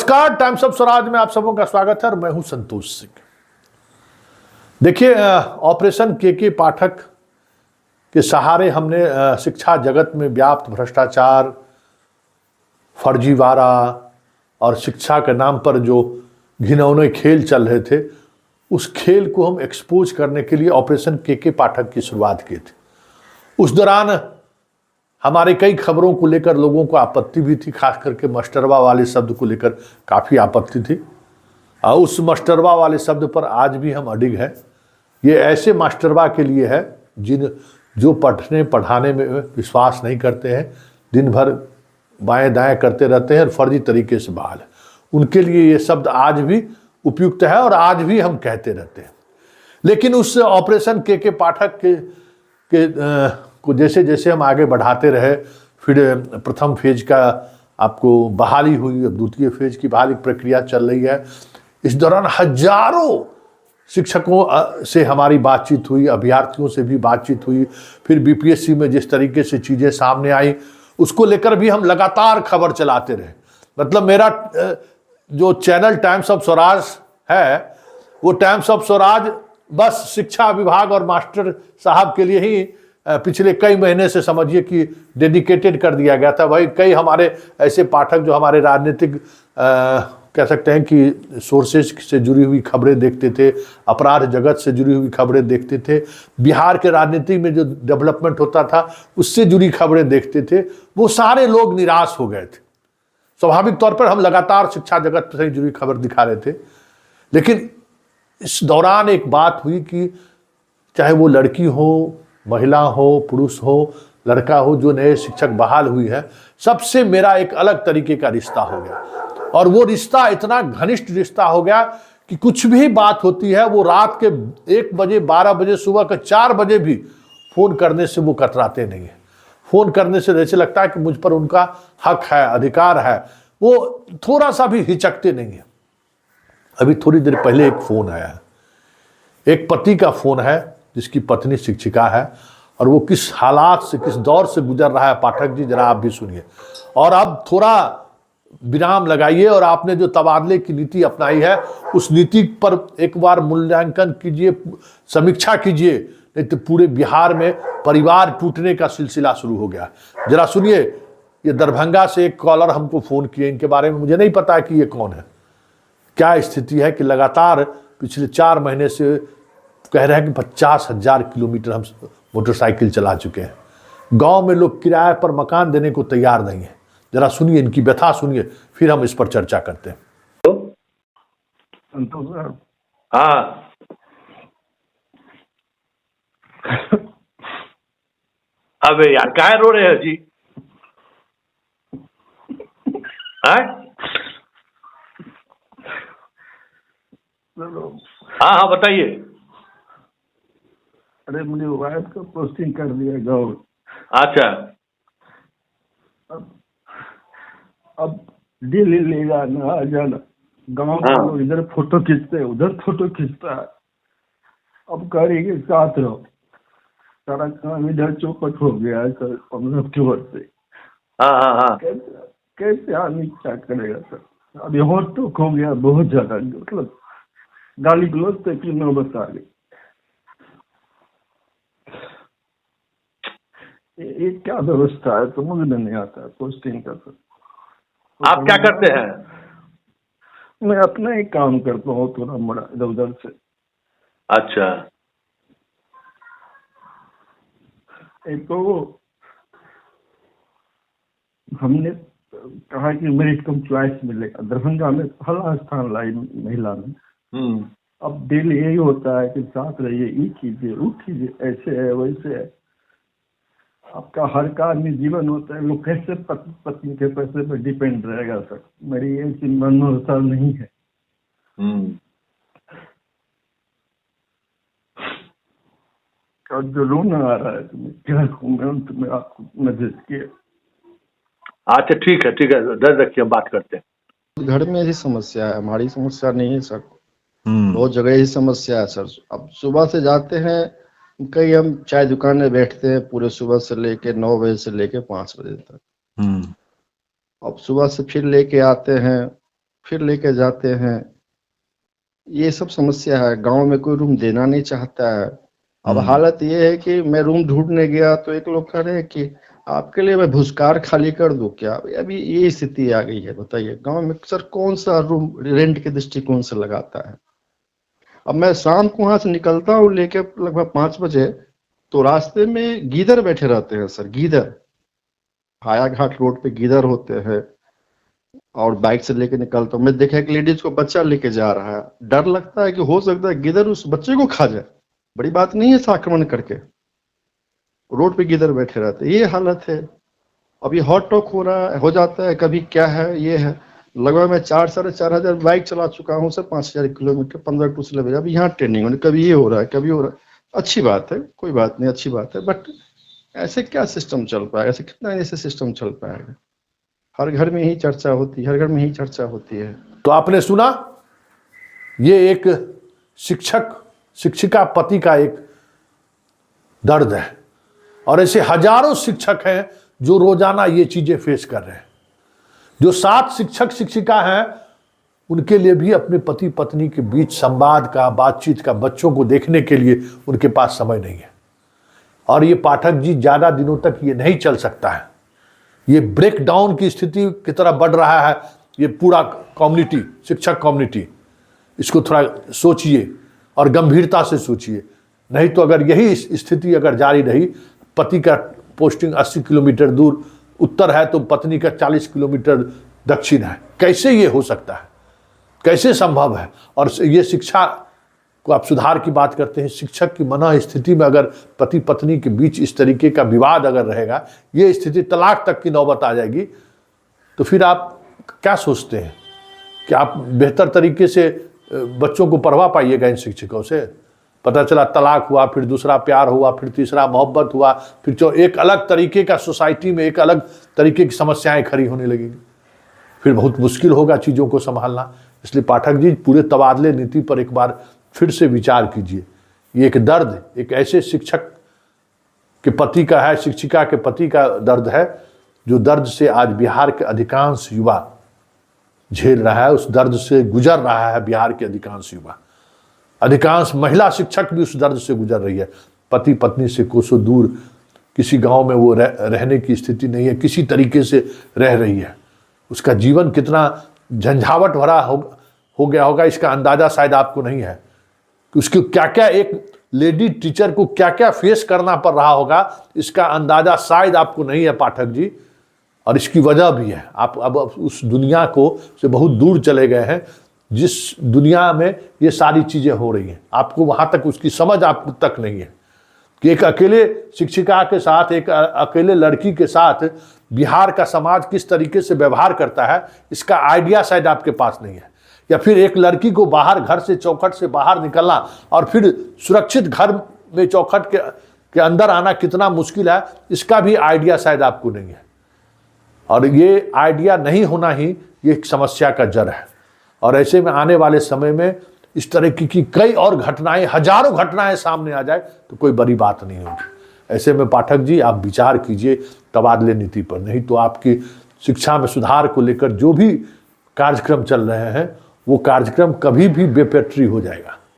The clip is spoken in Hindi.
नमस्कार, टाइम्स ऑफ स्वराज में आप सबों का स्वागत है और मैं हूं संतोष सिंह। देखिए, ऑपरेशन के पाठक के सहारे हमने शिक्षा जगत में व्याप्त भ्रष्टाचार, फर्जीवाड़ा और शिक्षा के नाम पर जो घिनौने खेल चल रहे थे, उस खेल को हम एक्सपोज करने के लिए ऑपरेशन के पाठक की शुरुआत की थी। उस दौरान हमारे कई खबरों को लेकर लोगों को आपत्ति भी थी, खास करके मास्टरवा वाले शब्द को लेकर काफ़ी आपत्ति थी। और उस मास्टरवा वाले शब्द पर आज भी हम अडिग हैं। ये ऐसे मास्टरवा के लिए है जो पढ़ाने में विश्वास नहीं करते हैं, दिन भर बाएं दाएं करते रहते हैं और फर्जी तरीके से बहाल है। उनके लिए ये शब्द आज भी उपयुक्त है और आज भी हम कहते रहते हैं। लेकिन उस ऑपरेशन के पाठक को जैसे जैसे हम आगे बढ़ाते रहे, फिर प्रथम फेज का आपको बहाली हुई, अब द्वितीय फेज की बहाली प्रक्रिया चल रही है। इस दौरान हजारों शिक्षकों से हमारी बातचीत हुई, अभ्यर्थियों से भी बातचीत हुई। फिर बीपीएससी में जिस तरीके से चीज़ें सामने आई, उसको लेकर भी हम लगातार खबर चलाते रहे। मतलब मेरा जो चैनल टाइम्स ऑफ स्वराज है, वो टाइम्स ऑफ स्वराज बस शिक्षा विभाग और मास्टर साहब के लिए ही पिछले कई महीने से समझिए कि डेडिकेटेड कर दिया गया था। भाई, कई हमारे ऐसे पाठक जो हमारे राजनीतिक कह सकते हैं कि सोर्सेज से जुड़ी हुई खबरें देखते थे, अपराध जगत से जुड़ी हुई खबरें देखते थे, बिहार के राजनीति में जो डेवलपमेंट होता था उससे जुड़ी खबरें देखते थे, वो सारे लोग निराश हो गए थे। स्वाभाविक तौर पर हम लगातार शिक्षा जगत से जुड़ी खबर दिखा रहे थे। लेकिन इस दौरान एक बात हुई कि चाहे वो लड़की हो, महिला हो, पुरुष हो, लड़का हो, जो नए शिक्षक बहाल हुई है, सबसे मेरा एक अलग तरीके का रिश्ता हो गया। और वो रिश्ता इतना घनिष्ठ रिश्ता हो गया कि कुछ भी बात होती है, वो रात के 1 बजे, 12 बजे, सुबह के 4 बजे भी फ़ोन करने से वो कतराते नहीं है। फ़ोन करने से जैसे लगता है कि मुझ पर उनका हक है, अधिकार है, वो थोड़ा सा भी हिचकते नहीं है। अभी थोड़ी देर पहले एक फ़ोन आया है, एक पति का फ़ोन है जिसकी पत्नी शिक्षिका है, और वो किस हालात से, किस दौर से गुजर रहा है, पाठक जी जरा आप भी सुनिए। और अब थोड़ा विराम लगाइए और आपने जो तबादले की नीति अपनाई है, उस नीति पर एक बार मूल्यांकन कीजिए, समीक्षा कीजिए, नहीं तो पूरे बिहार में परिवार टूटने का सिलसिला शुरू हो गया। जरा सुनिए, ये दरभंगा से एक कॉलर हमको फ़ोन किए, इनके बारे में मुझे नहीं पता है कि ये कौन है। क्या स्थिति है कि लगातार पिछले 4 महीने से कह रहे हैं कि 50,000 किलोमीटर हम मोटरसाइकिल चला चुके हैं। गांव में लोग किराए पर मकान देने को तैयार नहीं है। जरा सुनिए, इनकी व्यथा सुनिए, फिर हम इस पर चर्चा करते हैं। संतोष सर, हाँ। अबे यार, काहे रो रहे हो जी? हाँ हाँ, बताइए। अरे मुझे वाइफ का पोस्टिंग कर दिया गाँव। अच्छा। अब डेली ले जाना आ जाना, गाँव के लोग इधर फोटो खींचते हैं, उधर फोटो खींचता है। अब करेंगे साथ रहो, सारा काम इधर चौपट हो गया है सर 15 अक्टूबर से। हाँ हाँ हाँ। कैसे आदमी क्या करेगा सर? अब यहाँ तो हो गया बहुत ज्यादा, मतलब गाली गलौज तक की नौबत आ गई। ये क्या व्यवस्था है समझ में नहीं आता है पोस्टिंग का सर। आप क्या करते हैं? मैं अपना ही काम करता हूँ, थोड़ा बड़ा इधर उधर से। अच्छा। एक तो हमने कहा कि मेरिट कम चॉइस मिलेगा, दरभंगा में पहला स्थान लाई महिला में। अब डेली यही होता है कि साथ रहिए, ये कीजिए, वो कीजिए, ऐसे है वैसे है। आपका हर का आदमी जीवन होता है, लोग कैसे पत्नी के पैसे पर डिपेंड रहेगा सर? मेरी ये अनुसार नहीं है। और जो रोना आ रहा है तो मैं क्या कहूँ, मैं आपको मैसेज किया। अच्छा, ठीक है ठीक है, डर रखिए, हम बात करते हैं। घर में यही समस्या है, हमारी समस्या नहीं है सर। बहुत जगह यही समस्या है सर। अब सुबह से जाते हैं, कई हम चाय दुकान में बैठते हैं पूरे सुबह से लेके 9 बजे से लेके 5 बजे तक। अब सुबह से फिर लेके आते हैं, फिर लेके जाते हैं। ये सब समस्या है। गांव में कोई रूम देना नहीं चाहता है। अब हालत ये है कि मैं रूम ढूंढने गया तो एक लोग कह रहे हैं कि आपके लिए मैं भूसकार खाली कर दूं क्या। अभी ये स्थिति आ गई है। बताइए गांव में सर कौन सा रूम रेंट के दृष्टिकोण से लगाता है। अब मैं शाम को वहां से निकलता हूँ लेके लगभग 5 बजे, तो रास्ते में गीदड़ बैठे रहते हैं सर। गीदड़ हाया घाट रोड पे गीदड़ होते हैं। और बाइक से लेके निकलता हूँ, मैं देखा एक लेडीज को बच्चा लेके जा रहा है। डर लगता है कि हो सकता है गिदड़ उस बच्चे को खा जाए। बड़ी बात नहीं है आक्रमण करके। रोड पे गिदड़ बैठे रहते हैं। ये हालत है। अब ये हॉट टॉक हो जाता है। कभी क्या है ये है। लगभग मैं 4,500 बाइक चला चुका हूँ सर, 5,000 किलोमीटर, 15 टूर्स लेवल। अब यहाँ ट्रेनिंग होने, कभी ये हो रहा है कभी हो रहा है। अच्छी बात है, कोई बात नहीं, अच्छी बात है। बट ऐसे क्या सिस्टम चल पाएगा। ऐसे कितना ऐसे सिस्टम चल पाएगा। हर घर में ही चर्चा होती है, हर घर में ही चर्चा होती है। तो आपने सुना, ये एक शिक्षिका पति का एक दर्द है। और ऐसे हजारों शिक्षक हैं जो रोजाना ये चीजें फेस कर रहे हैं। जो 7 शिक्षक शिक्षिका हैं उनके लिए भी अपने पति पत्नी के बीच संवाद का, बातचीत का, बच्चों को देखने के लिए उनके पास समय नहीं है। और ये पाठक जी ज्यादा दिनों तक ये नहीं चल सकता है। ये ब्रेक डाउन की स्थिति की तरह बढ़ रहा है ये पूरा कम्युनिटी, शिक्षक कम्युनिटी। इसको थोड़ा सोचिए और गंभीरता से सोचिए। नहीं तो अगर यही स्थिति अगर जारी रही, पति का पोस्टिंग 80 किलोमीटर दूर उत्तर है तो पत्नी का 40 किलोमीटर दक्षिण है, कैसे ये हो सकता है, कैसे संभव है। और ये शिक्षा को आप सुधार की बात करते हैं। शिक्षक की मनः स्थिति में अगर पति पत्नी के बीच इस तरीके का विवाद अगर रहेगा, ये स्थिति तलाक तक की नौबत आ जाएगी, तो फिर आप क्या सोचते हैं कि आप बेहतर तरीके से बच्चों को पढ़वा पाइएगा इन शिक्षकों से। पता चला तलाक हुआ, फिर दूसरा प्यार हुआ, फिर तीसरा मोहब्बत हुआ, फिर जो एक अलग तरीके का सोसाइटी में एक अलग तरीके की समस्याएं खड़ी होने लगेंगी। फिर बहुत मुश्किल होगा चीज़ों को संभालना। इसलिए पाठक जी पूरे तबादले नीति पर एक बार फिर से विचार कीजिए। ये एक दर्द एक ऐसे शिक्षक के पति का है, शिक्षिका के पति का दर्द है, जो दर्द से आज बिहार के अधिकांश युवा झेल रहा है। उस दर्द से गुजर रहा है बिहार के अधिकांश युवा। अधिकांश महिला शिक्षक भी उस दर्द से गुजर रही है। पति पत्नी से कोसों दूर किसी गांव में वो रहने की स्थिति नहीं है, किसी तरीके से रह रही है। उसका जीवन कितना झंझावट भरा हो गया होगा, इसका अंदाजा शायद आपको नहीं है कि उसको क्या क्या, एक लेडी टीचर को क्या क्या फेस करना पड़ रहा होगा, इसका अंदाजा शायद आपको नहीं है पाठक जी। और इसकी वजह भी है, आप अब उस दुनिया को से बहुत दूर चले गए हैं जिस दुनिया में ये सारी चीज़ें हो रही हैं। आपको वहाँ तक उसकी समझ आपको तक नहीं है कि एक अकेले शिक्षिका के साथ, एक अकेले लड़की के साथ बिहार का समाज किस तरीके से व्यवहार करता है, इसका आइडिया शायद आपके पास नहीं है। या फिर एक लड़की को बाहर, घर से चौखट से बाहर निकलना और फिर सुरक्षित घर में चौखट के अंदर आना कितना मुश्किल है, इसका भी आइडिया शायद आपको नहीं है। और ये आइडिया नहीं होना ही ये एक समस्या का जड़ है। और ऐसे में आने वाले समय में इस तरह की कई और घटनाएं, हजारों घटनाएं सामने आ जाए तो कोई बड़ी बात नहीं होगी। ऐसे में पाठक जी आप विचार कीजिए तबादले नीति पर, नहीं तो आपकी शिक्षा में सुधार को लेकर जो भी कार्यक्रम चल रहे हैं वो कार्यक्रम कभी भी बेपेटरी हो जाएगा।